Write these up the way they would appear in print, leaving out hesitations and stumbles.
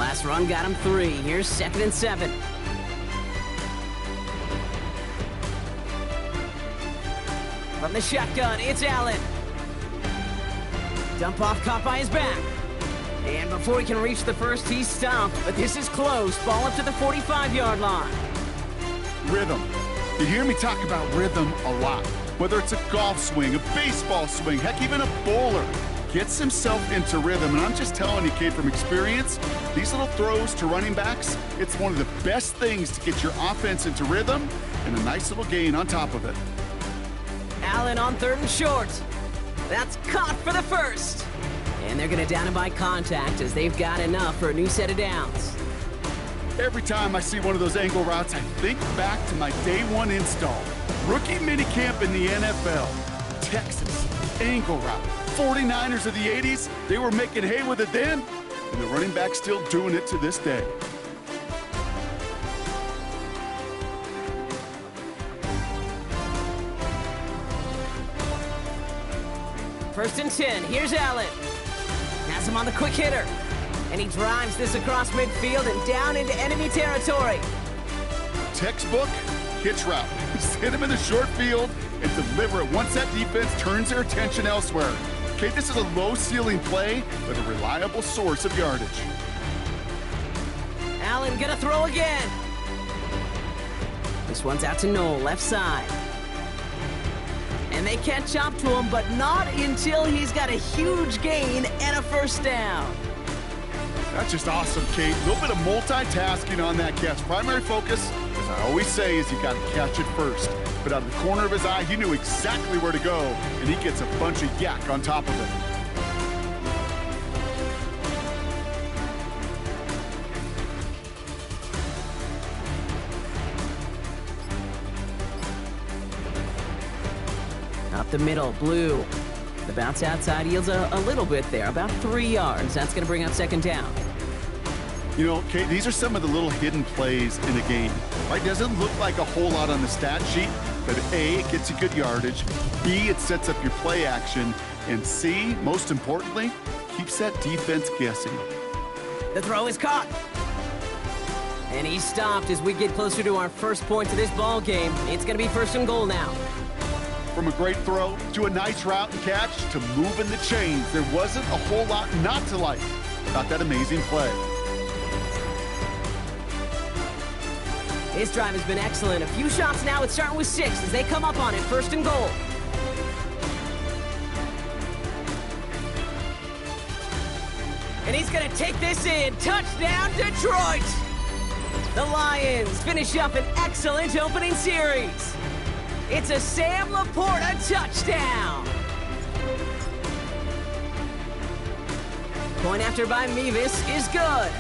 Last run got him 3. Here's 2nd and 7. From the shotgun, it's Allen. Dump off caught by his back. And before he can reach the first, he's stopped. But this is close. Ball up to the 45-yard line. Rhythm. You hear me talk about rhythm a lot. Whether it's a golf swing, a baseball swing, heck, even a bowler gets himself into rhythm. And I'm just telling you, kid, from experience, these little throws to running backs, it's one of the best things to get your offense into rhythm and a nice little gain on top of it. Allen on 3rd and short. That's caught for the first. And they're going to down him by contact as they've got enough for a new set of downs. Every time I see one of those angle routes, I think back to my day 1 install. Rookie minicamp in the NFL. Texas, angle route. 49ers of the 80s, they were making hay with it then, and the running back's still doing it to this day. First and 10, here's Allen. Has him on the quick hitter. And he drives this across midfield and down into enemy territory. Textbook hitch route. Just hit him in the short field and deliver it once that defense turns their attention elsewhere. Okay, this is a low ceiling play, but a reliable source of yardage. Allen gonna throw again. This one's out to Noel, left side. And they catch up to him, but not until he's got a huge gain and a first down. That's just awesome, Kate. A little bit of multitasking on that catch. Primary focus, as I always say, is you got to catch it first. But out of the corner of his eye, he knew exactly where to go, and he gets a bunch of yak on top of it. Up the middle, Blue. The bounce outside yields a little bit there, about 3 yards. That's going to bring up 2nd down. You know, Kate, these are some of the little hidden plays in a game. Right? Doesn't look like a whole lot on the stat sheet, but A, it gets you good yardage. B, it sets up your play action. And C, most importantly, keeps that defense guessing. The throw is caught. And he's stopped as we get closer to our first point of this ball game. It's going to be 1st and goal now. From a great throw to a nice route and catch to moving the chains, there wasn't a whole lot not to like about that amazing play. His drive has been excellent. A few shots now. It's starting with 6 as they come up on it. 1st and goal. And he's going to take this in. Touchdown, Detroit! The Lions finish up an excellent opening series. It's a Sam Laporta touchdown. Point after by Mevis is good.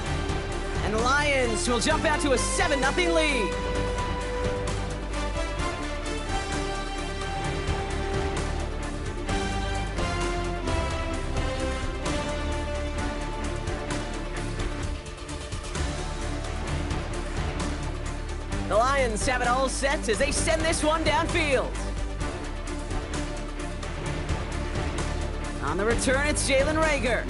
And the Lions will jump out to a 7-0 lead. The Lions have it all set as they send this one downfield. On the return, it's Jalen Reagor.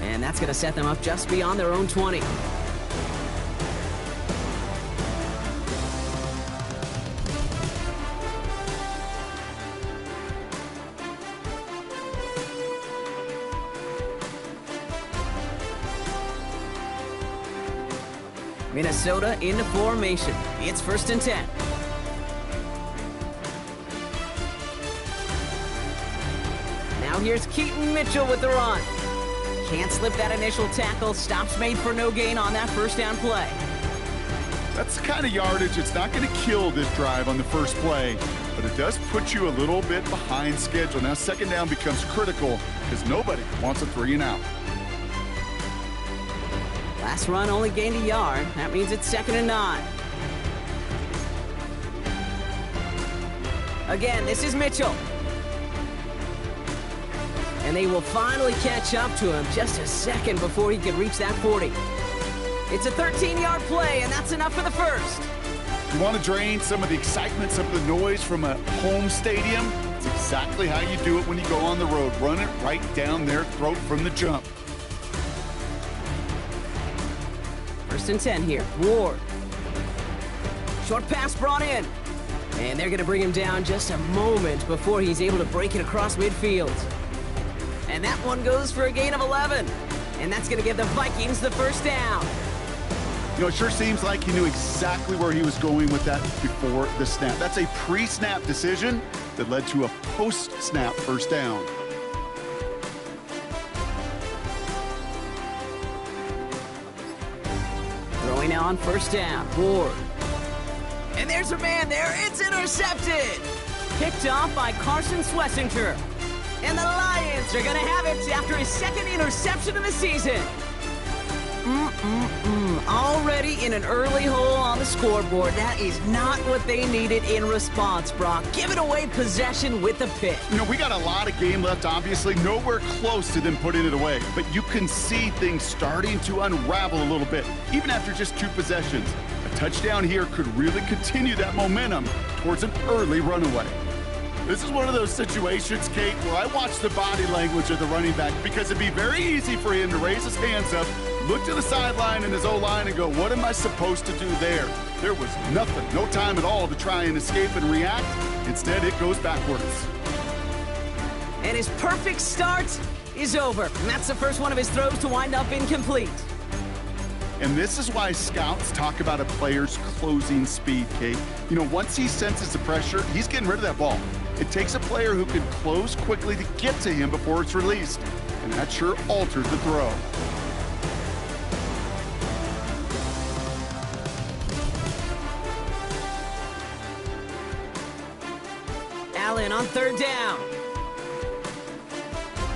And that's going to set them up just beyond their own 20. Minnesota into formation. It's 1st and 10. Now here's Keaton Mitchell with the run. Can't slip that initial tackle. Stops made for no gain on that first down play. That's the kind of yardage it's not going to kill this drive on the first play, but it does put you a little bit behind schedule. Now 2nd down becomes critical because nobody wants a 3 and out. Last run only gained a yard. That means it's 2nd and 9. Again, this is Mitchell. And they will finally catch up to him just a second before he can reach that 40. It's a 13-yard play, and that's enough for the first. You want to drain some of the excitement, some of the noise from a home stadium? It's exactly how you do it when you go on the road. Run it right down their throat from the jump. First and 10 here. Ward. Short pass brought in. And they're going to bring him down just a moment before he's able to break it across midfield. And that one goes for a gain of 11. And that's going to give the Vikings the first down. You know, it sure seems like he knew exactly where he was going with that before the snap. That's a pre-snap decision that led to a post-snap first down. Throwing now on first down. Ward. And there's a man there. It's intercepted. Picked off by Carson Schlesinger. And the Lions are going to have it after his second interception of the season. Already in an early hole on the scoreboard. That is not what they needed in response, Brock. Giving away possession with the pick. You know, we got a lot of game left, obviously. Nowhere close to them putting it away. But you can see things starting to unravel a little bit, even after just 2 possessions. A touchdown here could really continue that momentum towards an early runaway. This is one of those situations, Kate, where I watch the body language of the running back because it'd be very easy for him to raise his hands up, look to the sideline in his O-line and go, what am I supposed to do there? There was nothing, no time at all to try and escape and react. Instead, it goes backwards. And his perfect start is over. And that's the first one of his throws to wind up incomplete. And this is why scouts talk about a player's closing speed, Kate. You know, once he senses the pressure, he's getting rid of that ball. It takes a player who can close quickly to get to him before it's released. And that sure alters the throw. Allen on third down.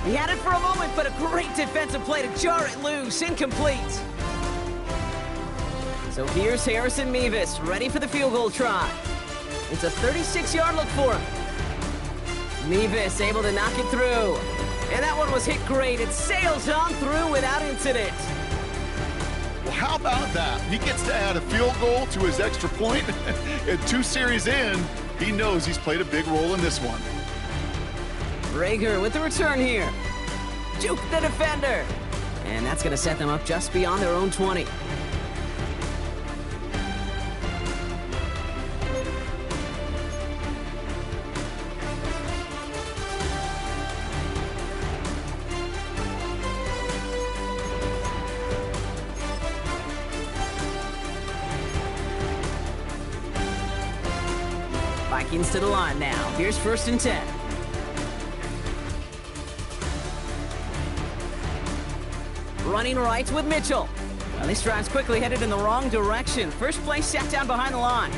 He had it for a moment, but a great defensive play to jar it loose. Incomplete. So here's Harrison Mevis, ready for the field goal try. It's a 36-yard look for him. Mevis able to knock it through. And that one was hit great. It sails on through without incident. Well, how about that? He gets to add a field goal to his extra point. And 2 series in, he knows he's played a big role in this one. Rager with the return here. Juke the defender. And that's going to set them up just beyond their own 20. Vikings to the line now. Here's first and 10. Running right with Mitchell. Well, this drive's quickly headed in the wrong direction. First play set down behind the line.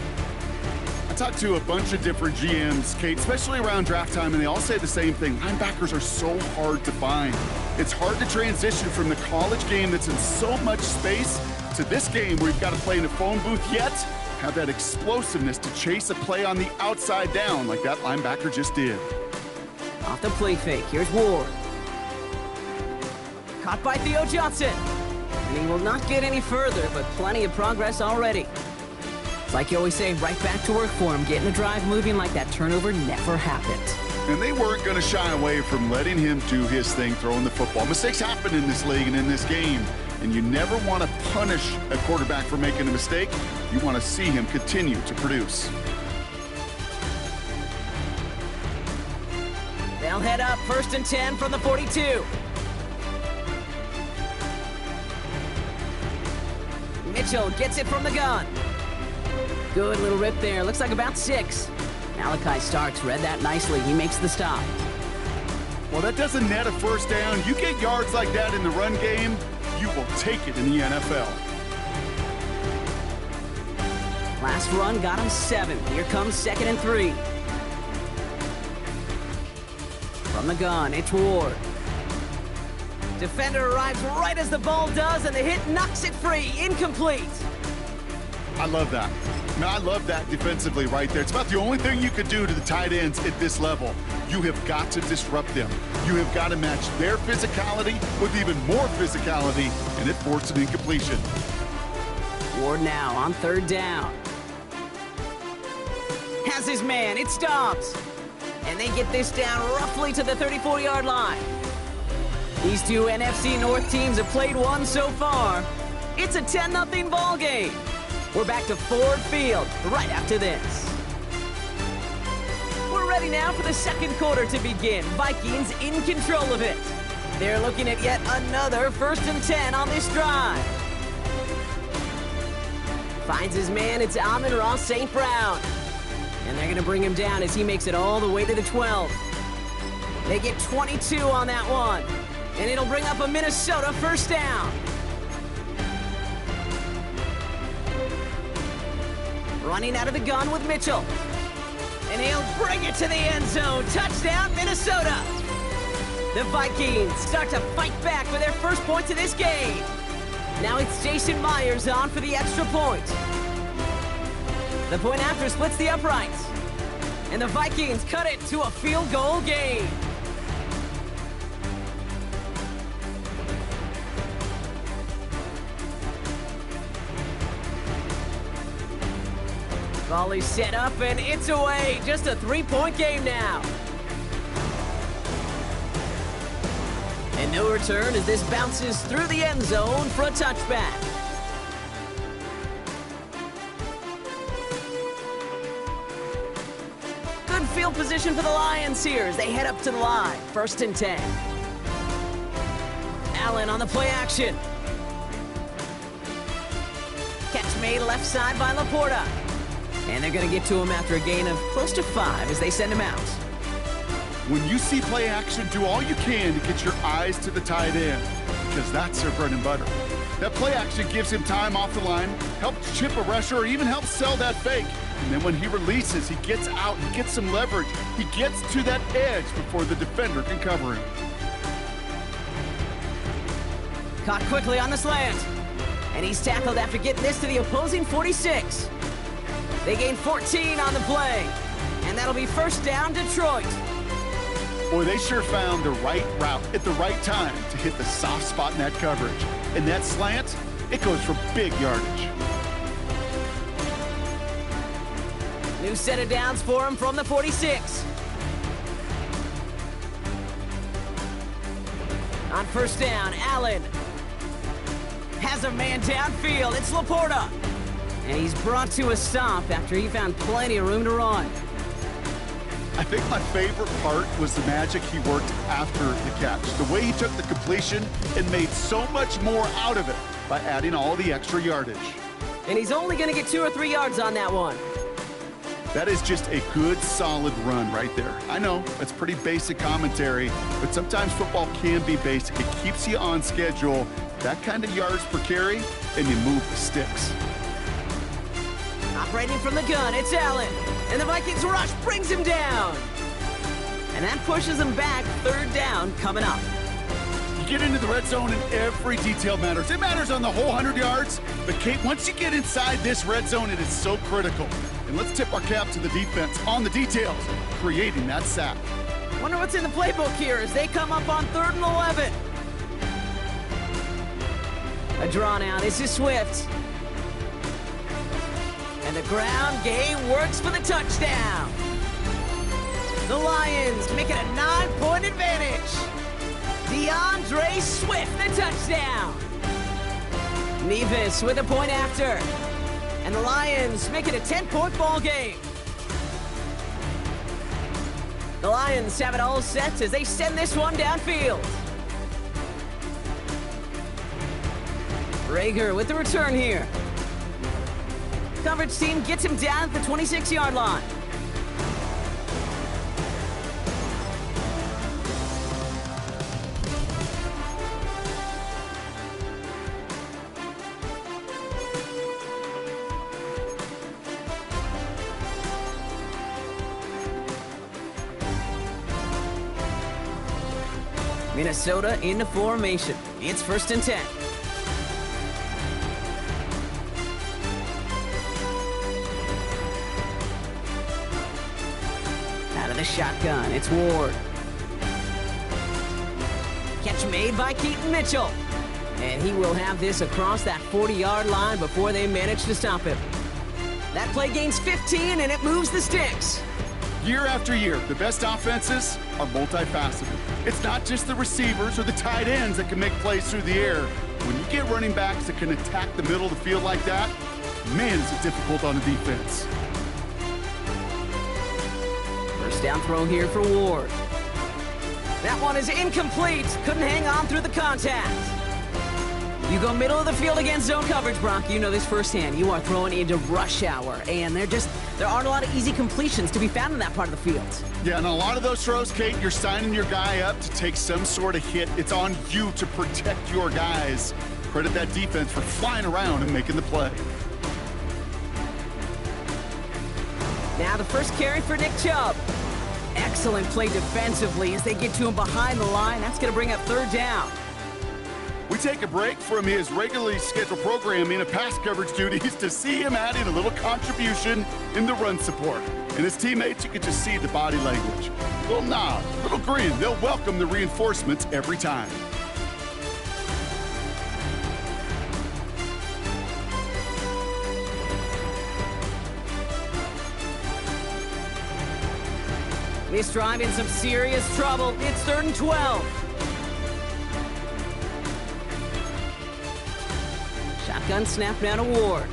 I talked to a bunch of different GMs, Kate, especially around draft time, and they all say the same thing. Linebackers are so hard to find. It's hard to transition from the college game that's in so much space to this game where you've got to play in a phone booth, yet have that explosiveness to chase a play on the outside down like that linebacker just did. Off the play fake, here's Ward. Caught by Theo Johnson. And he will not get any further, but plenty of progress already. It's like you always say, right back to work for him, getting the drive moving like that turnover never happened. And they weren't going to shy away from letting him do his thing, throwing the football. Mistakes happen in this league and in this game. And you never want to punish a quarterback for making a mistake. You want to see him continue to produce. They'll head up first and 10 from the 42. Mitchell gets it from the gun. Good little rip there. Looks like about 6. Malachi Starks read that nicely. He makes the stop. Well, that doesn't net a first down. You get yards like that in the run game, you will take it in the NFL. Last run got him 7. Here comes second and 3. From the gun, it's Ward. Defender arrives right as the ball does, and the hit knocks it free. Incomplete. I love that. Man, I love that defensively right there. It's about the only thing you could do to the tight ends at this level. You have got to disrupt them. You have got to match their physicality with even more physicality, and it forced an incompletion. Ward now on third down. Has his man. It's Dobbs. And they get this down roughly to the 34-yard line. These two NFC North teams have played one so far. It's a 10-0 ball game. We're back to Ford Field right after this. We're ready now for the second quarter to begin. Vikings in control of it. They're looking at yet another 1st and 10 on this drive. Finds his man, it's Amon-Ra St. Brown. And they're going to bring him down as he makes it all the way to the 12. They get 22 on that one. And it'll bring up a Minnesota 1st down. Running out of the gun with Mitchell. And he'll bring it to the end zone. Touchdown, Minnesota. The Vikings start to fight back for their first points of this game. Now it's Jason Myers on for the extra point. The point after splits the uprights. And the Vikings cut it to a field goal game. Volley set up and it's away. Just a 3-point game now. And no return as this bounces through the end zone for a touchback. Good field position for the Lions here as they head up to the line. 1st and 10. Allen on the play action. Catch made left side by Laporta. And they're going to get to him after a gain of close to 5 as they send him out. When you see play action, do all you can to get your eyes to the tight end, because that's their bread and butter. That play action gives him time off the line, helps chip a rusher, or even helps sell that fake. And then when he releases, he gets out, he gets some leverage. He gets to that edge before the defender can cover him. Caught quickly on the slant. And he's tackled after getting this to the opposing 46. They gain 14 on the play. And that'll be 1st down, Detroit. Boy, they sure found the right route at the right time to hit the soft spot in that coverage. And that slant, it goes for big yardage. New set of downs for him from the 46. On 1st down, Allen has a man downfield. It's Laporta. And he's brought to a stop after he found plenty of room to run. I think my favorite part was the magic he worked after the catch. The way he took the completion and made so much more out of it by adding all the extra yardage. And he's only going to get 2 or 3 yards on that one. That is just a good, solid run right there. I know, it's pretty basic commentary, but sometimes football can be basic. It keeps you on schedule, that kind of yards per carry, and you move the sticks. Operating from the gun, it's Allen. And the Vikings rush brings him down. And that pushes him back. 3rd down coming up. You get into the red zone and every detail matters. It matters on the whole 100 yards. But, Kate, once you get inside this red zone, it is so critical. And let's tip our cap to the defense on the details, creating that sack. Wonder what's in the playbook here as they come up on 3rd and 11. A draw now. This is Swift. And the ground game works for the touchdown. The Lions make it a 9-point advantage. DeAndre Swift, the touchdown. Nevis with a point after. And the Lions make it a 10-point ball game. The Lions have it all set as they send this one downfield. Rager with the return here. Coverage team gets him down at the 26-yard line. Minnesota into formation. It's 1st and 10. Out of the shotgun, it's Ward. Catch made by Keaton Mitchell. And he will have this across that 40-yard line before they manage to stop him. That play gains 15, and it moves the sticks. Year after year, the best offenses are multifaceted. It's not just the receivers or the tight ends that can make plays through the air. When you get running backs that can attack the middle of the field like that, man, is it difficult on the defense. First down throw here for Ward. That one is incomplete. Couldn't hang on through the contact. You go middle of the field against zone coverage, Brock. You know this firsthand. You are throwing into rush hour, and there aren't a lot of easy completions to be found in that part of the field. Yeah, and a lot of those throws, Kate, you're signing your guy up to take some sort of hit. It's on you to protect your guys. Credit that defense for flying around and making the play. Now the first carry for Nick Chubb. Excellent play defensively as they get to him behind the line. That's going to bring up third down. We take a break from his regularly scheduled programming of pass coverage duties to see him adding a little contribution in the run support. And his teammates, you can just see the body language. Little nod, little grin. They'll welcome the reinforcements every time. This drive in some serious trouble. It's 3rd and 12. Shotgun snap now to Ward.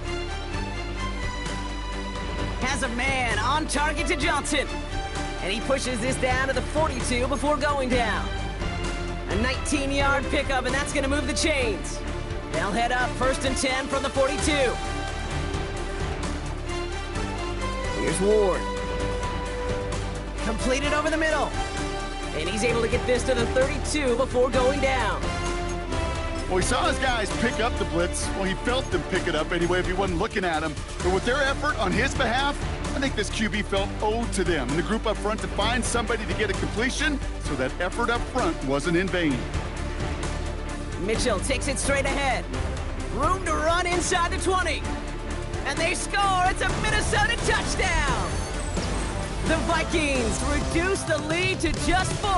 Has a man on target to Johnson. And he pushes this down to the 42 before going down. A 19-yard pickup, and that's going to move the chains. They'll head up 1st and 10 from the 42. Here's Ward. Completed over the middle. And he's able to get this to the 32 before going down. Well, he saw his guys pick up the blitz. Well, he felt them pick it up anyway if he wasn't looking at him. But with their effort on his behalf, I think this QB felt owed to them and the group up front to find somebody to get a completion, so that effort up front wasn't in vain. Mitchell takes it straight ahead. Room to run inside the 20. And they score. It's a Minnesota touchdown. The Vikings reduce the lead to just 4.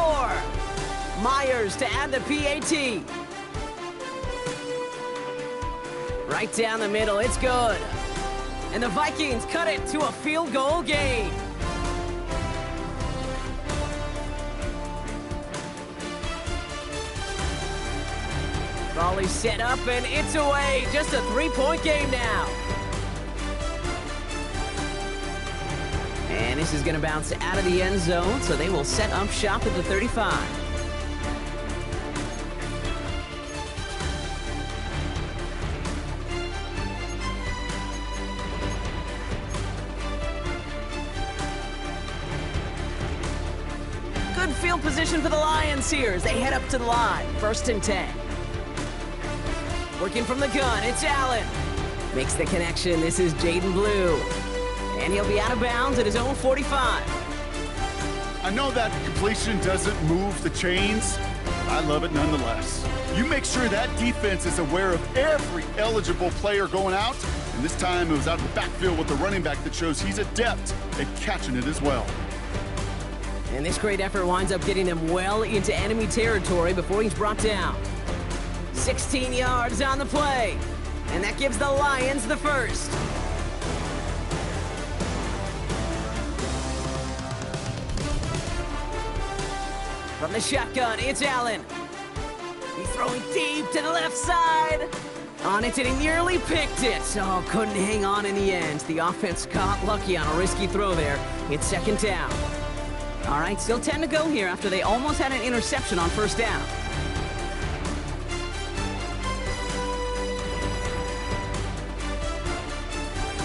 Myers to add the PAT. Right down the middle, it's good. And the Vikings cut it to a field goal game. Volley set up and it's away. Just a 3-point game now. And this is going to bounce out of the end zone, so they will set up shop at the 35. Good field position for the Lions here as they head up to the line. 1st and 10. Working from the gun, it's Allen. Makes the connection. This is Jaden Blue. And he'll be out of bounds at his own 45. I know that completion doesn't move the chains, but I love it nonetheless. You make sure that defense is aware of every eligible player going out, and this time it was out of the backfield with the running back that shows he's adept at catching it as well. And this great effort winds up getting him well into enemy territory before he's brought down. 16 yards on the play, and that gives the Lions the first. From the shotgun, it's Allen. He's throwing deep to the left side. On it, and he nearly picked it. Oh, couldn't hang on in the end. The offense got lucky on a risky throw there. It's 2nd down. All right, still 10 to go here after they almost had an interception on 1st down.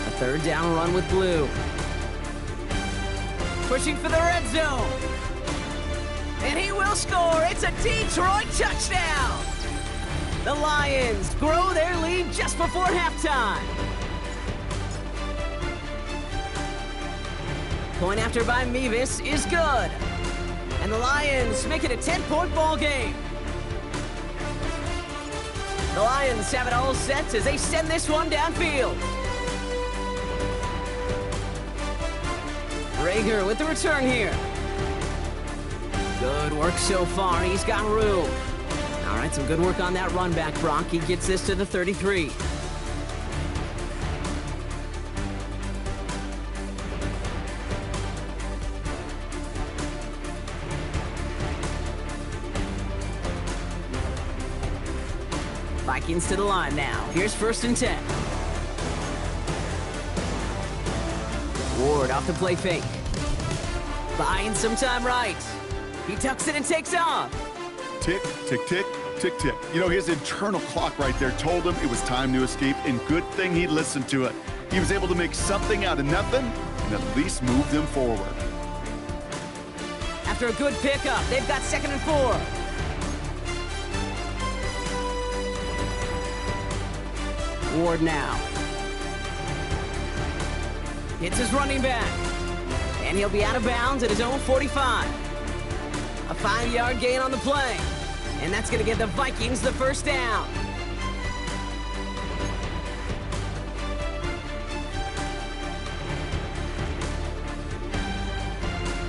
A 3rd down run with Blue. Pushing for the red zone. And he will score. It's a Detroit touchdown. The Lions grow their lead just before halftime. Point after by Mevis is good. And the Lions make it a 10-point ball game. The Lions have it all set as they send this one downfield. Rager with the return here. Good work so far. He's got room. All right, some good work on that run back, Brock. He gets this to the 33. Vikings to the line now. Here's 1st and 10. Ward off the play fake. Buying some time right. He tucks it and takes off. Tick, tick, tick, tick, tick. You know, his internal clock right there told him it was time to escape, and good thing he listened to it. He was able to make something out of nothing and at least move them forward. After a good pickup, they've got 2nd and 4. Ward now. Hits his running back. And he'll be out of bounds at his own 45. A 5-yard gain on the play. And that's going to give the Vikings the 1st down.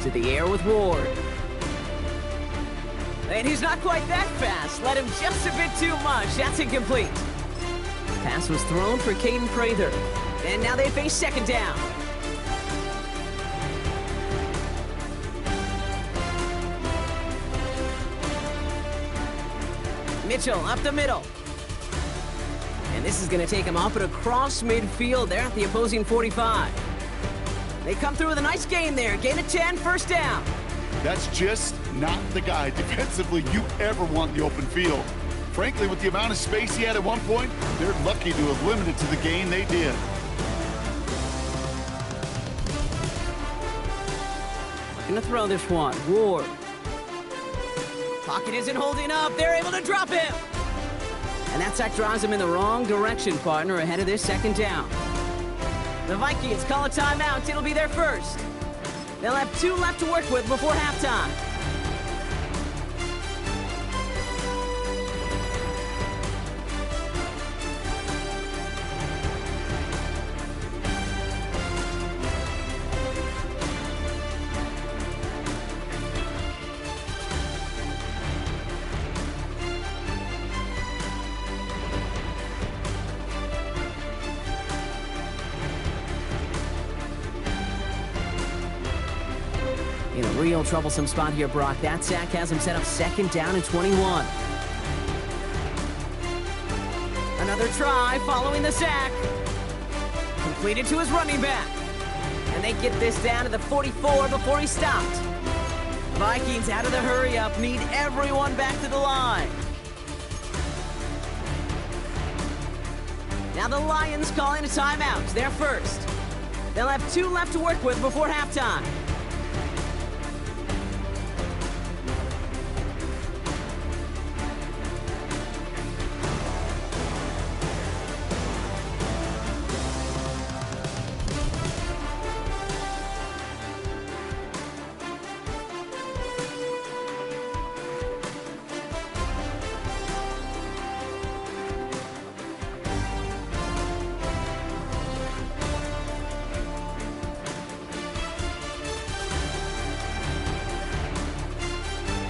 To the air with Ward. And he's not quite that fast. Let him just a bit too much. That's incomplete. Pass was thrown for Caden Prather. And now they face 2nd down. Mitchell up the middle. And this is going to take him off and across midfield there at the opposing 45. They come through with a nice gain there. Gain of 10, 1st down. That's just not the guy defensively you ever want in the open field. Frankly, with the amount of space he had at one point, they're lucky to have limited to the gain they did. Looking to throw this one. Ward. Pocket isn't holding up. They're able to drop him. And that sack drives him in the wrong direction, partner, ahead of this 2nd down. The Vikings call a timeout. It'll be their 1st. They'll have 2 left to work with before halftime. In a real troublesome spot here, Brock. That sack has him set up 2nd down and 21. Another try following the sack. Completed to his running back. And they get this down to the 44 before he stopped. Vikings out of the hurry-up need everyone back to the line. Now the Lions calling a timeout. They're 1st. They'll have 2 left to work with before halftime.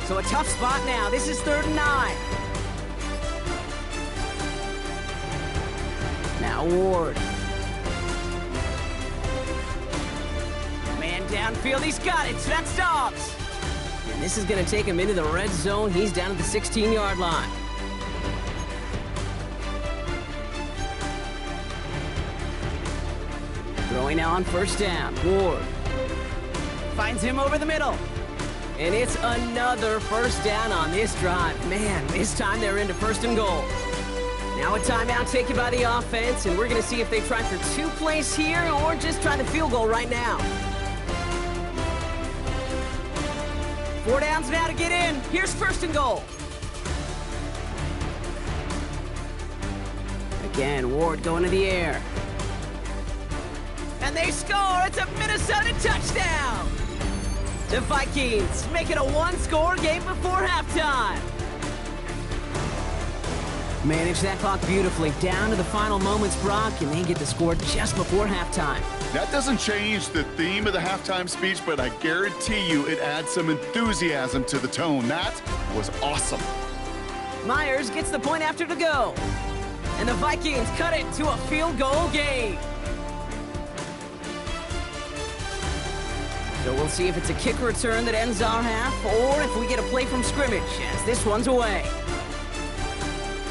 So a tough spot now. This is 3rd and 9. Now Ward. Man downfield, he's got it. So that's Dobbs. And this is going to take him into the red zone. He's down at the 16-yard line. Throwing now on 1st down. Ward finds him over the middle. And it's another 1st down on this drive. Man, this time they're into 1st and goal. Now a timeout taken by the offense, and we're going to see if they try for 2 plays here or just try the field goal right now. 4 downs now to get in. Here's 1st and goal. Again, Ward going to the air. And they score. It's a Minnesota touchdown. The Vikings make it a 1-score game before halftime. Manage that clock beautifully down to the final moments, Brock, and they get the score just before halftime. That doesn't change the theme of the halftime speech, but I guarantee you it adds some enthusiasm to the tone. That was awesome. Myers gets the point after to go. And the Vikings cut it to a field goal game. So we'll see if it's a kick return that ends our half, or if we get a play from scrimmage, as this one's away.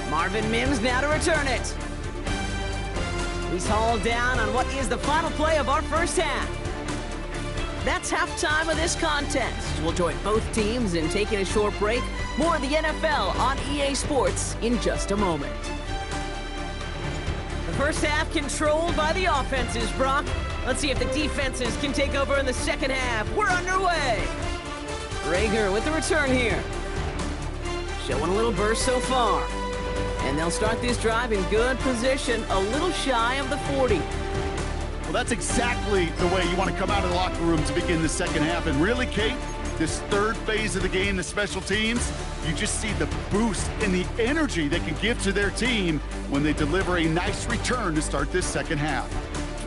Marvin Mims now to return it. He's hauled down on what is the final play of our first half. That's halftime of this contest. We'll join both teams in taking a short break. More of the NFL on EA Sports in just a moment. The first half controlled by the offenses, Brock. Let's see if the defenses can take over in the second half. We're underway. Rager with the return here. Showing a little burst so far. And they'll start this drive in good position, a little shy of the 40. Well, that's exactly the way you want to come out of the locker room to begin the second half. And really, Kate, this third phase of the game, the special teams, you just see the boost and the energy they can give to their team when they deliver a nice return to start this second half.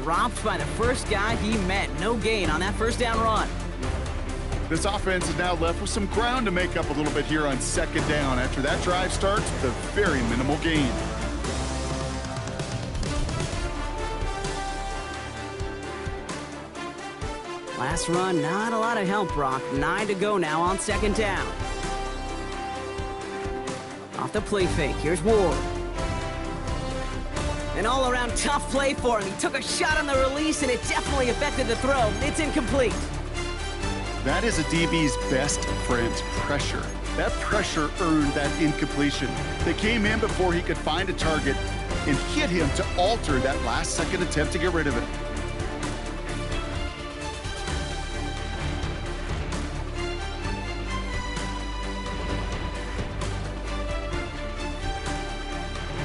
Dropped by the first guy he met. No gain on that first down run. This offense is now left with some ground to make up a little bit here on second down after that drive starts with a very minimal gain. Last run, not a lot of help, Brock. 9 to go now on second down. Off the play fake, here's Ward. An all-around tough play for him. He took a shot on the release, and it definitely affected the throw. It's incomplete. That is a DB's best friend, pressure. That pressure earned that incompletion. They came in before he could find a target and hit him to alter that last-second attempt to get rid of it.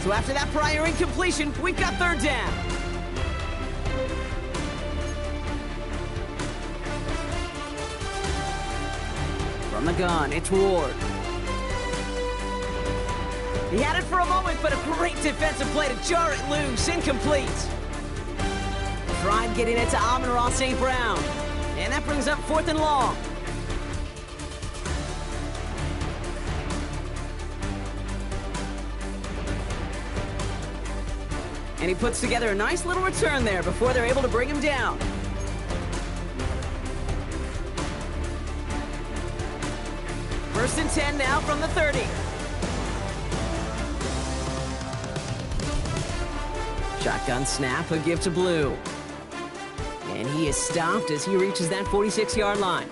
So after that prior incompletion, we've got third down. From the gun, it's Ward. He had it for a moment, but a great defensive play to jar it loose. Incomplete. Tried getting it to Amon-Ra St. Brown. And that brings up 4th and long. And he puts together a nice little return there before they're able to bring him down. First and 10 now from the 30. Shotgun snap, a give to Blue. And he is stopped as he reaches that 46-yard line.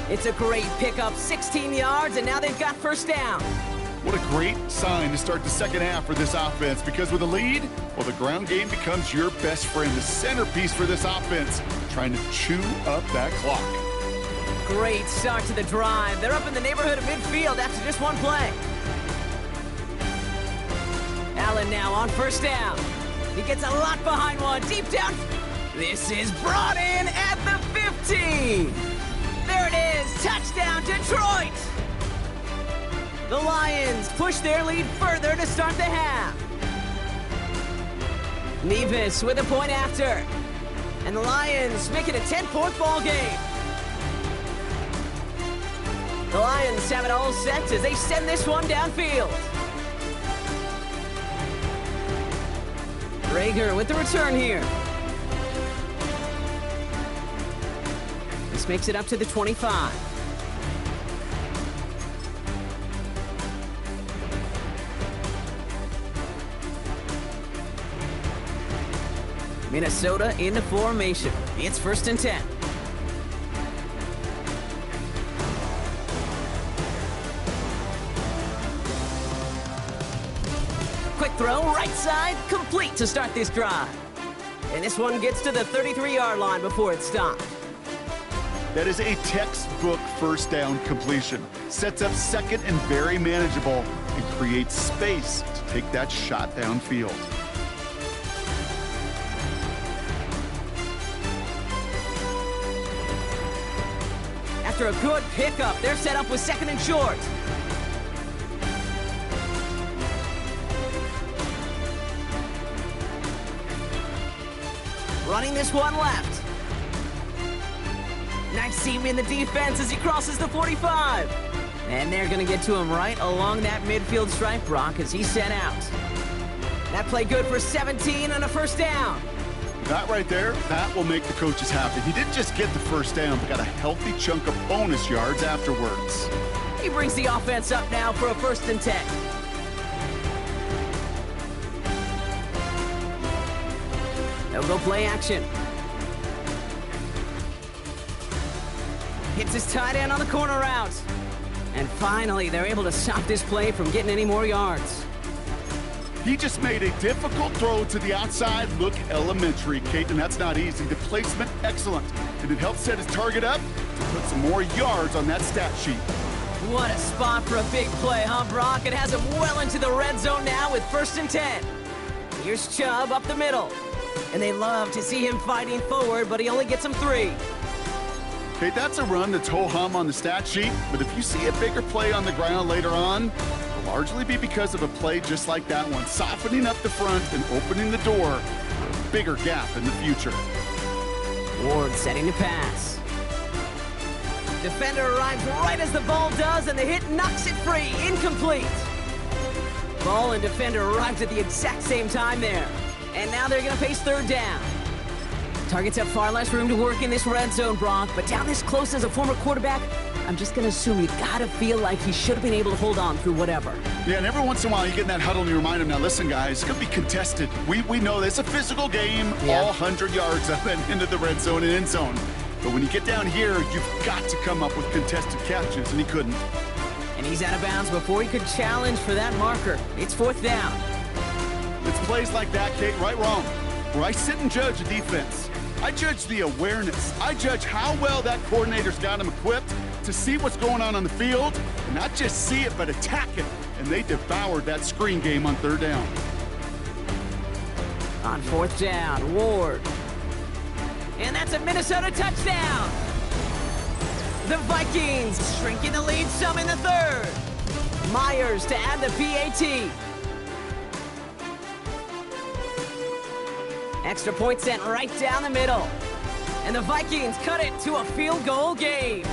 It's a great pickup, 16 yards, and now they've got first down. What a great sign to start the second half for this offense, because with a lead, well, the ground game becomes your best friend, the centerpiece for this offense, trying to chew up that clock. Great start to the drive. They're up in the neighborhood of midfield after just one play. Allen now on first down. He gets a lot behind one, deep down. This is brought in at the 15. There it is, touchdown Detroit. The Lions push their lead further to start the half. Nevis with a point after. And the Lions make it a 10-point ball game. The Lions have it all set as they send this one downfield. Rager with the return here. This makes it up to the 25. Minnesota into formation. It's first and 10. Quick throw, right side, complete to start this drive. And this one gets to the 33-yard line before it's stopped. That is a textbook first down completion. Sets up second and very manageable and creates space to take that shot downfield. After a good pickup, they're set up with second and short. Running this one left. Nice seam in the defense as he crosses the 45. And they're going to get to him right along that midfield stripe, Brock, as he's set out. That play good for 17 and a first down. That right there, that will make the coaches happy. He didn't just get the first down, but got a healthy chunk of bonus yards afterwards. He brings the offense up now for a first and 10. They'll go play action. Hits his tight end on the corner route. And finally, they're able to stop this play from getting any more yards. He just made a difficult throw to the outside look elementary, Kate, and that's not easy. The placement, excellent. And it helped set his target up to put some more yards on that stat sheet. What a spot for a big play, huh, Brock? It has him well into the red zone now with 1st and 10. Here's Chubb up the middle. And they love to see him fighting forward, but he only gets him 3. Kate, that's a run that's ho-hum on the stat sheet, but if you see a bigger play on the ground later on, it'll largely be because of a play just like that one, softening up the front and opening the door for a bigger gap in the future. Ward setting to pass. Defender arrives right as the ball does, and the hit knocks it free. Incomplete. Ball and defender arrived at the exact same time there. And now they're going to face 3rd down. Targets have far less room to work in this red zone, Brock, but down this close as a former quarterback, I'm just going to assume you got to feel like he should have been able to hold on through whatever. Yeah, and every once in a while you get in that huddle and you remind him, now listen, guys, it's going to be contested. We know this. It's a physical game, all 100 yards up and into the red zone and end zone. But when you get down here, you've got to come up with contested catches, and he couldn't. And he's out of bounds before he could challenge for that marker. It's 4th down. It's plays like that, Kate, right, wrong, where I sit and judge a defense. I judge the awareness. I judge how well that coordinator's got him equipped to see what's going on the field, and not just see it, but attack it. And they devoured that screen game on 3rd down. On 4th down, Ward. And that's a Minnesota touchdown. The Vikings shrinking the lead some in the 3rd. Myers to add the PAT. Extra point sent right down the middle. And the Vikings cut it to a field goal game.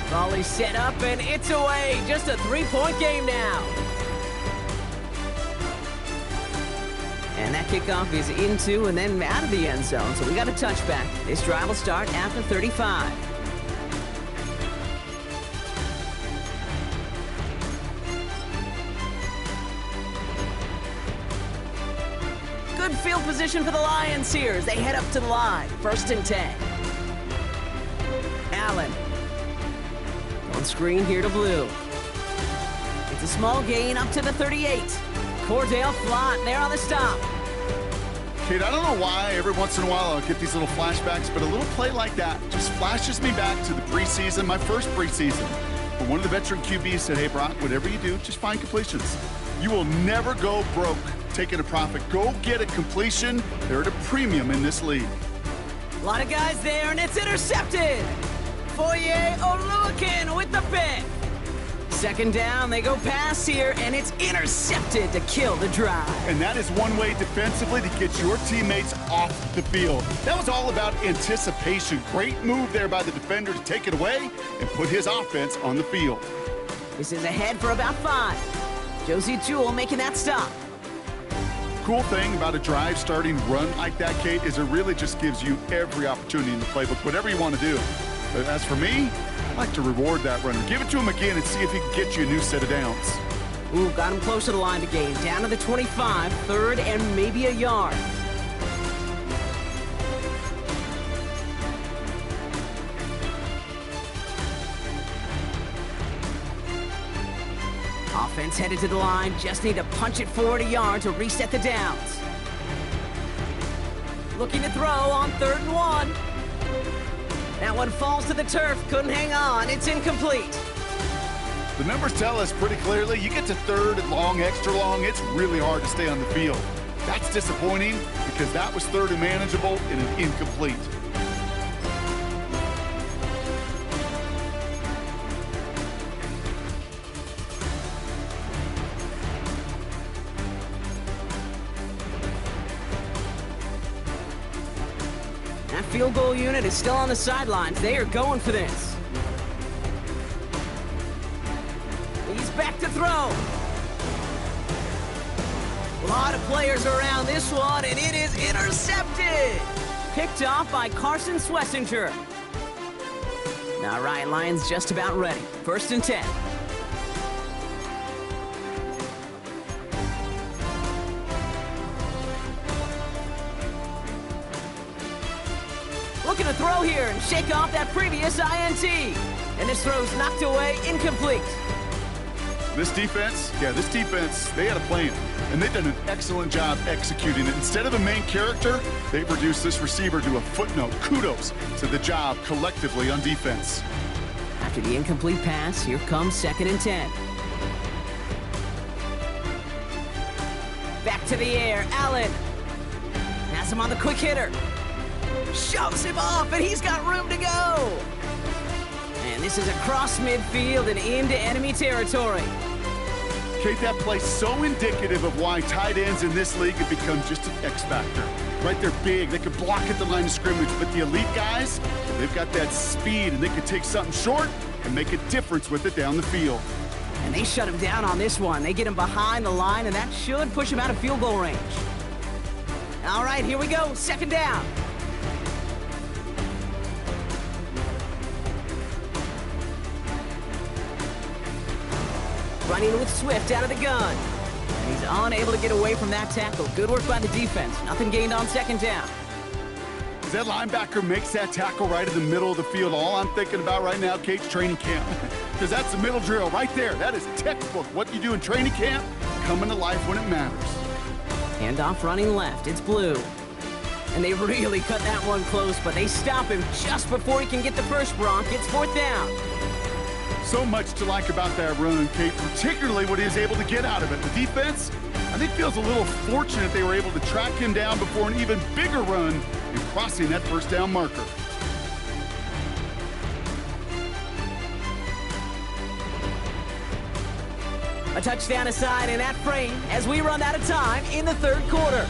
Volley set up and it's away. Just a 3-point game now. And that kickoff is into and then out of the end zone. So we got a touchback. This drive will start after 35. Good field position for the Lions here as they head up to the line. 1st and 10. Allen. On screen here to Blue. It's a small gain up to the 38. Cordell Flott there on the stop. Kate, I don't know why every once in a while I'll get these little flashbacks, but a little play like that just flashes me back to the preseason, my first preseason. When one of the veteran QBs said, hey, Brock, whatever you do, just find completions. You will never go broke taking a profit. Go get a completion. They're at a premium in this league. A lot of guys there, and it's intercepted. Foye Oluwakin with the pick. 2nd down, they go pass here, and it's intercepted to kill the drive. And that is one way defensively to get your teammates off the field. That was all about anticipation. Great move there by the defender to take it away and put his offense on the field. This is ahead for about 5. Josie Jewell making that stop. Cool thing about a drive starting run like that, Kate, is it really just gives you every opportunity in the playbook, whatever you want to do. But as for me, I like to reward that runner. Give it to him again and see if he can get you a new set of downs. Ooh, got him close to the line to gain. Down to the 25, 3rd and maybe a yard. Offense headed to the line. Just need to punch it forward a yard to reset the downs. Looking to throw on 3rd and 1. That one falls to the turf. Couldn't hang on. It's incomplete. The numbers tell us pretty clearly, you get to 3rd and long, extra long, it's really hard to stay on the field. That's disappointing because that was 3rd and manageable and an incomplete. That field goal unit is still on the sidelines. They are going for this. He's back to throw. A lot of players around this one, and it is intercepted. Picked off by Carson Swessinger. All right, Lions just about ready. 1st and 10. looking to throw here and shake off that previous INT. And this throw's knocked away, incomplete. This defense, they had a plan. And they've done an excellent job executing it. Instead of the main character, they've reduced this receiver to a footnote. Kudos to the job collectively on defense. After the incomplete pass, here comes 2nd and 10. Back to the air, Allen. Has him on the quick hitter. Shoves him off, and he's got room to go. And this is across midfield and into enemy territory. Kate, that play's so indicative of why tight ends in this league have become just an X factor. Right, they're big, they can block at the line of scrimmage, but the elite guys, they've got that speed, and they can take something short and make a difference with it down the field. And they shut him down on this one. They get him behind the line, and that should push him out of field goal range. All right, here we go, 2nd down. Running with Swift out of the gun. And he's unable to get away from that tackle. Good work by the defense. Nothing gained on 2nd down. As that linebacker makes that tackle right in the middle of the field, all I'm thinking about right now, Kate's training camp. Because that's the middle drill right there. That is textbook. What you do in training camp, coming to life when it matters. Handoff running left. It's Blue. And they really cut that one close, but they stop him just before he can get the first Bronc. It's 4th down. So much to like about that run, Kate, particularly what he was able to get out of it. The defense, I think, feels a little fortunate they were able to track him down before an even bigger run and crossing that 1st down marker. A touchdown aside in that frame as we run out of time in the 3rd quarter.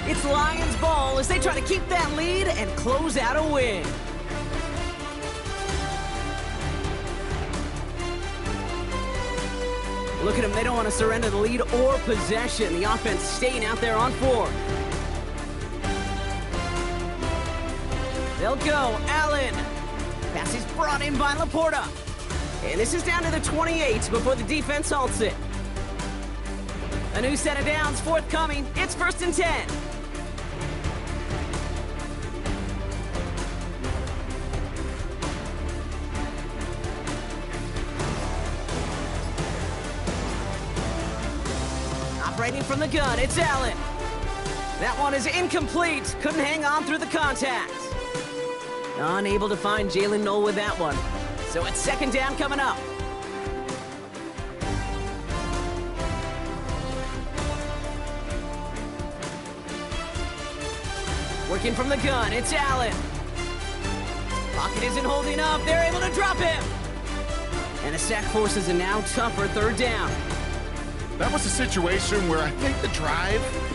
It's Lions ball as they try to keep that lead and close out a win. Look at them, they don't want to surrender the lead or possession. The offense staying out there on 4. They'll go, Allen. Pass is brought in by Laporta. And this is down to the 28 before the defense halts it. A new set of downs forthcoming. It's 1st and 10. Operating from the gun, it's Allen. That one is incomplete. Couldn't hang on through the contact. Unable to find Jalen Knoll with that one. So it's 2nd down coming up. Working from the gun, it's Allen. Pocket isn't holding up. They're able to drop him. And the sack forces a now tougher 3rd down. That was a situation where I think the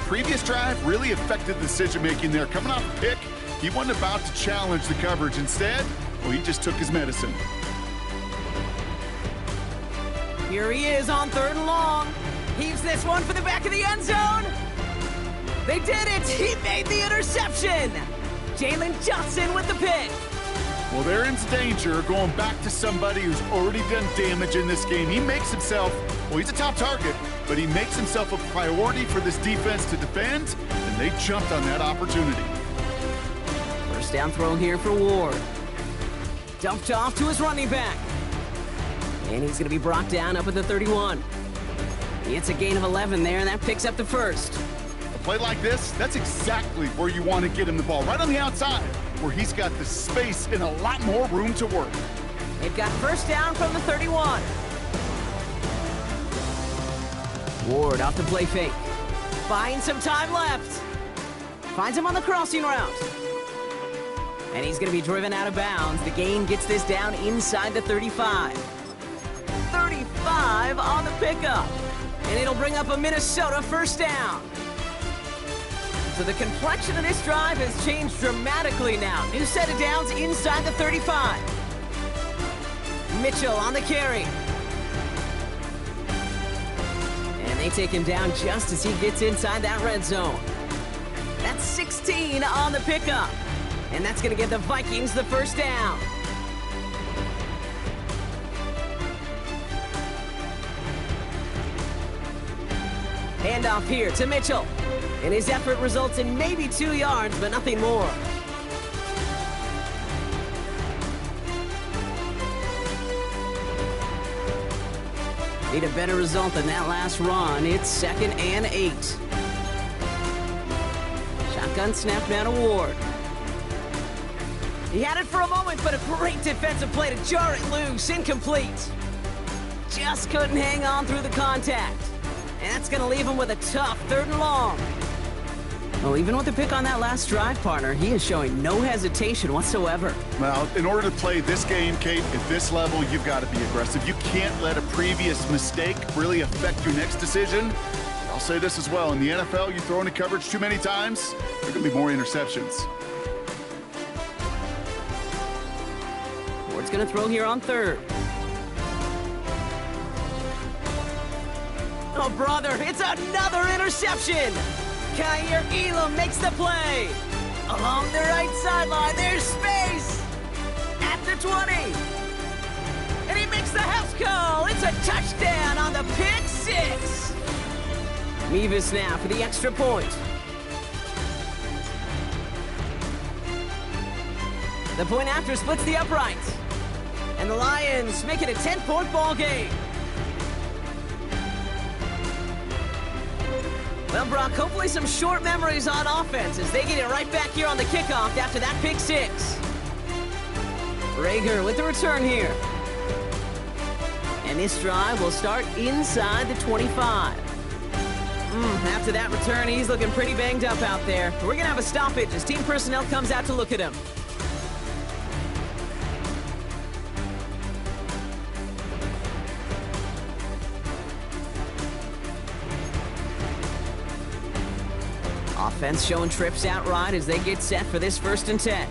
previous drive, really affected the decision-making there. Coming off a pick, he wasn't about to challenge the coverage. Instead, well, he just took his medicine. Here he is on 3rd and long. Heaves this one for the back of the end zone. They did it! He made the interception! Jalen Johnson with the pick. Well, they're in danger going back to somebody who's already done damage in this game. He makes himself, well, he's a top target, but he makes himself a priority for this defense to defend, and they jumped on that opportunity. 1st down throw here for Ward. Dumped off to his running back. And he's going to be brought down up at the 31. It's a gain of 11 there, and that picks up the 1st. A play like this, that's exactly where you want to get him the ball, right on the outside, where he's got the space and a lot more room to work. They've got 1st down from the 31. Ward off the play fake. Finds some time left. Finds him on the crossing route. And he's going to be driven out of bounds. The gain gets this down inside the 35. 35 on the pickup. And it'll bring up a Minnesota 1st down. So the complexion of this drive has changed dramatically now. New set of downs inside the 35. Mitchell on the carry. And they take him down just as he gets inside that red zone. That's 16 on the pickup. And that's going to give the Vikings the 1st down. Handoff here to Mitchell. And his effort results in maybe 2 yards, but nothing more. Need a better result than that last run. It's 2nd and 8. Shotgun snap now to Ward. He had it for a moment, but a great defensive play to jar it loose. Incomplete. Just couldn't hang on through the contact. And that's going to leave him with a tough 3rd and long. Well, even with the pick on that last drive, partner, he is showing no hesitation whatsoever. Well, in order to play this game, Kate, at this level, you've got to be aggressive. You can't let a previous mistake really affect your next decision. I'll say this as well. In the NFL, you throw into coverage too many times, there are going to be more interceptions. Ward's going to throw here on 3rd. Oh, brother, it's another interception! Kaiir Elam makes the play! Along the right sideline, there's space! At the 20! And he makes the house call! It's a touchdown on the pick 6! Mevis now for the extra point. The point after splits the uprights. And the Lions make it a 10-point ball game. Well, Brock, hopefully some short memories on offense as they get it right back here on the kickoff after that pick 6. Rager with the return here. And this drive will start inside the 25. After that return, he's looking pretty banged up out there. We're going to have a stoppage as team personnel comes out to look at him. Offense showing trips out right as they get set for this 1st and 10.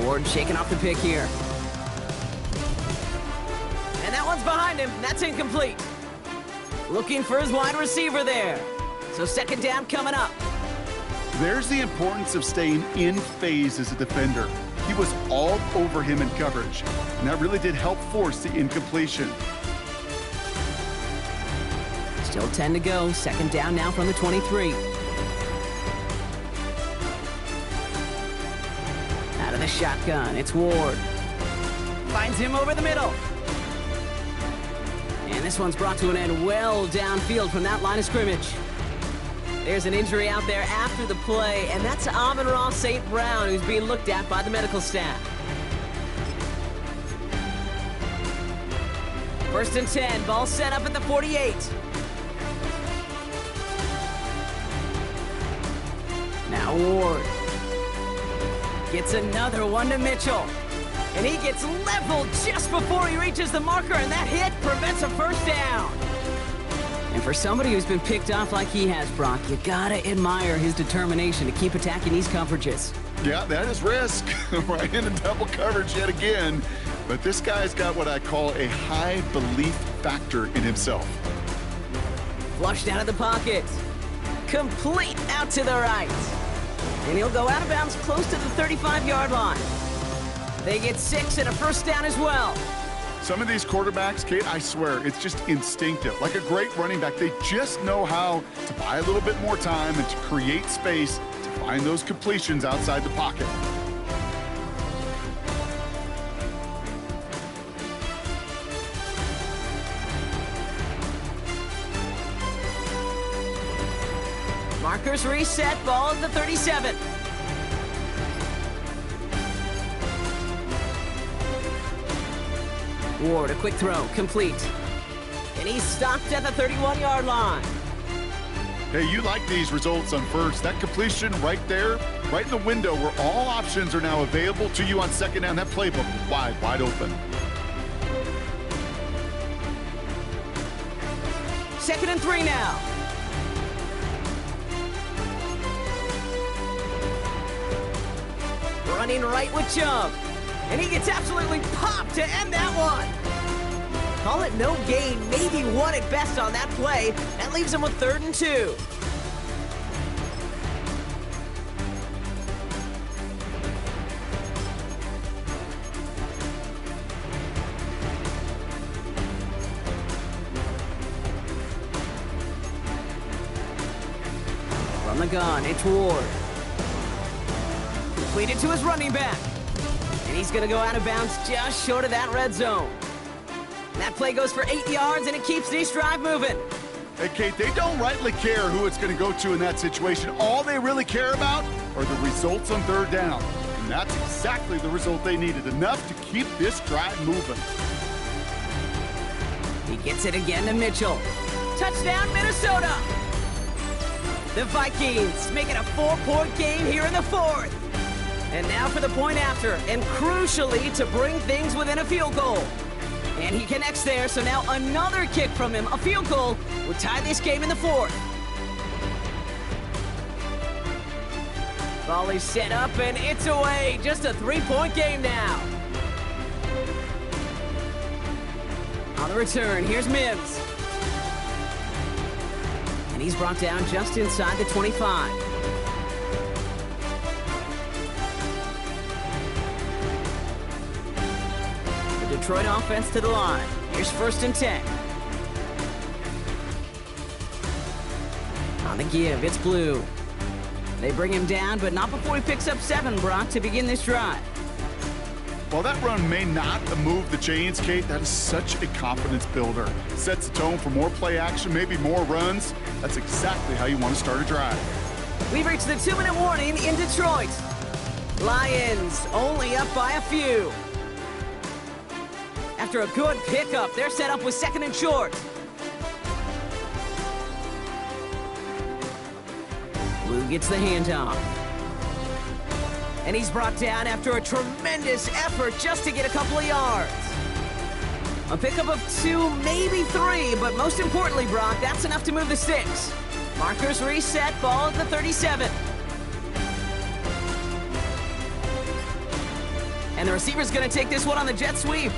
Ward shaking off the pick here. And that one's behind him. That's incomplete. Looking for his wide receiver there. So 2nd down coming up. There's the importance of staying in phase as a defender. He was all over him in coverage, and that really did help force the incompletion. Still 10 to go. 2nd down now from the 23. Out of the shotgun, it's Ward. Finds him over the middle. And this one's brought to an end well downfield from that line of scrimmage. There's an injury out there after the play, and that's Amon-Ra St. Brown, who's being looked at by the medical staff. 1st and 10, ball set up at the 48. Now Ward gets another one to Mitchell. And he gets leveled just before he reaches the marker, and that hit prevents a 1st down. And for somebody who's been picked off like he has, Brock, you gotta admire his determination to keep attacking these coverages. Yeah, that is risk. Right into double coverage yet again. But this guy's got what I call a high belief factor in himself. Flushed out of the pocket. Complete out to the right. And he'll go out of bounds close to the 35-yard line. They get 6 and a 1st down as well. Some of these quarterbacks, Kate, I swear, it's just instinctive. Like a great running back, they just know how to buy a little bit more time and to create space to find those completions outside the pocket. Markers reset, ball at the 37. Ward, a quick throw, complete. And he's stopped at the 31-yard line. Hey, you like these results on 1st. That completion right there, right in the window where all options are now available to you on 2nd down. That playbook wide open. 2nd and 3 now. Running right with Chubb. And he gets absolutely popped to end that one. Call it no gain, maybe 1 at best on that play. That leaves him with 3rd and 2. From the gun, it's Ward. Completed to his running back. And he's going to go out of bounds just short of that red zone. That play goes for 8 yards, and it keeps this drive moving. Hey, Kate, they don't rightly care who it's going to go to in that situation. All they really care about are the results on third down. And that's exactly the result they needed, enough to keep this drive moving. He gets it again to Mitchell. Touchdown, Minnesota! The Vikings make it a 4-point game here in the fourth. And now for the point after, and crucially to bring things within a field goal. And he connects there, so now another kick from him, a field goal, will tie this game in the fourth. Ball is set up, and it's away. Just a 3-point game now. On the return, here's Mims. And he's brought down just inside the 25. Detroit offense to the line. Here's 1st and 10. On the give, it's Blue. They bring him down, but not before he picks up 7, Brock, to begin this drive. While that run may not move the chains, Kate, that is such a confidence builder. Sets the tone for more play action, maybe more runs. That's exactly how you want to start a drive. We've reached the 2-minute warning in Detroit. Lions only up by a few. After a good pickup, they're set up with 2nd and short. Blue gets the handoff. And he's brought down after a tremendous effort just to get a couple of yards. A pickup of 2, maybe 3, but most importantly, Brock, that's enough to move the sticks. Markers reset, ball at the 37. And the receiver's going to take this one on the jet sweep.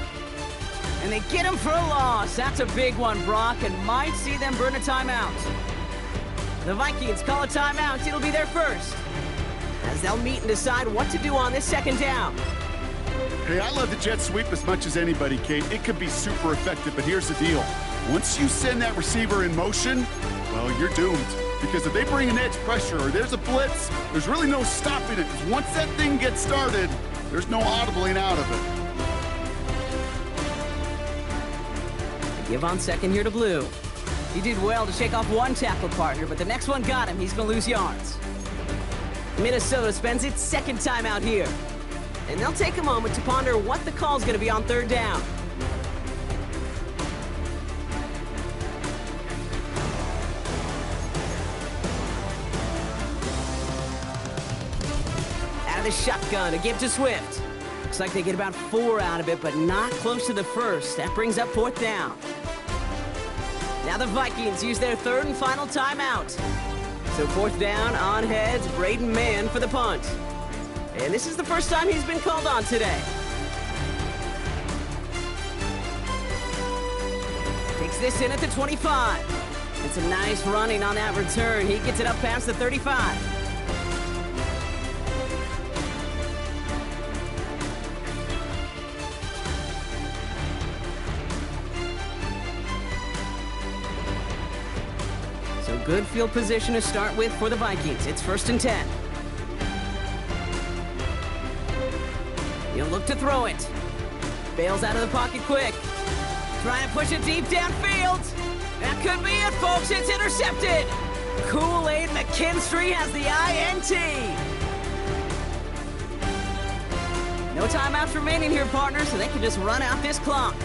And they get him for a loss. That's a big one, Brock, and might see them burn a timeout. The Vikings call a timeout. It'll be their first, as they'll meet and decide what to do on this 2nd down. Hey, I love the jet sweep as much as anybody, Kate. It could be super effective, but here's the deal. Once you send that receiver in motion, well, you're doomed. Because if they bring an edge pressure or there's a blitz, there's really no stopping it. Once that thing gets started, there's no audibling out of it. Give on 2nd here to Blue. He did well to shake off one tackle partner, but the next one got him. He's going to lose yards. Minnesota spends its 2nd time out here. And they'll take a moment to ponder what the call's going to be on 3rd down. Out of the shotgun, a give to Swift. Looks like they get about 4 out of it, but not close to the first. That brings up 4th down. Now the Vikings use their 3rd and final timeout. So 4th down, on heads, Braden Mann for the punt. And this is the first time he's been called on today. Takes this in at the 25. And some nice running on that return. He gets it up past the 35. Good field position to start with for the Vikings. It's 1st and 10. He'll look to throw it. Bails out of the pocket quick. Trying to push it deep downfield. That could be it, folks. It's intercepted. Kool-Aid McKinstry has the INT. No timeouts remaining here, partners, so they can just run out this clock.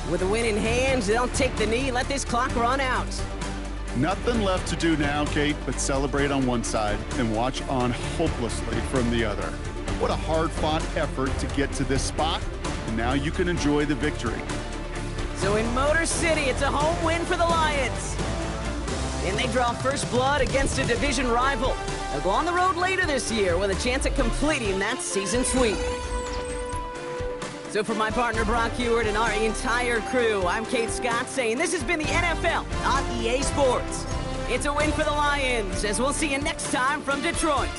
With a win in hand, they'll take the knee, let this clock run out. Nothing left to do now, Kate, but celebrate on one side and watch on hopelessly from the other. What a hard-fought effort to get to this spot, and now you can enjoy the victory. So in Motor City, it's a home win for the Lions. And they draw first blood against a division rival. They'll go on the road later this year with a chance at completing that season sweep. So for my partner Brock Huard and our entire crew, I'm Kate Scott saying this has been the NFL on EA Sports. It's a win for the Lions, as we'll see you next time from Detroit.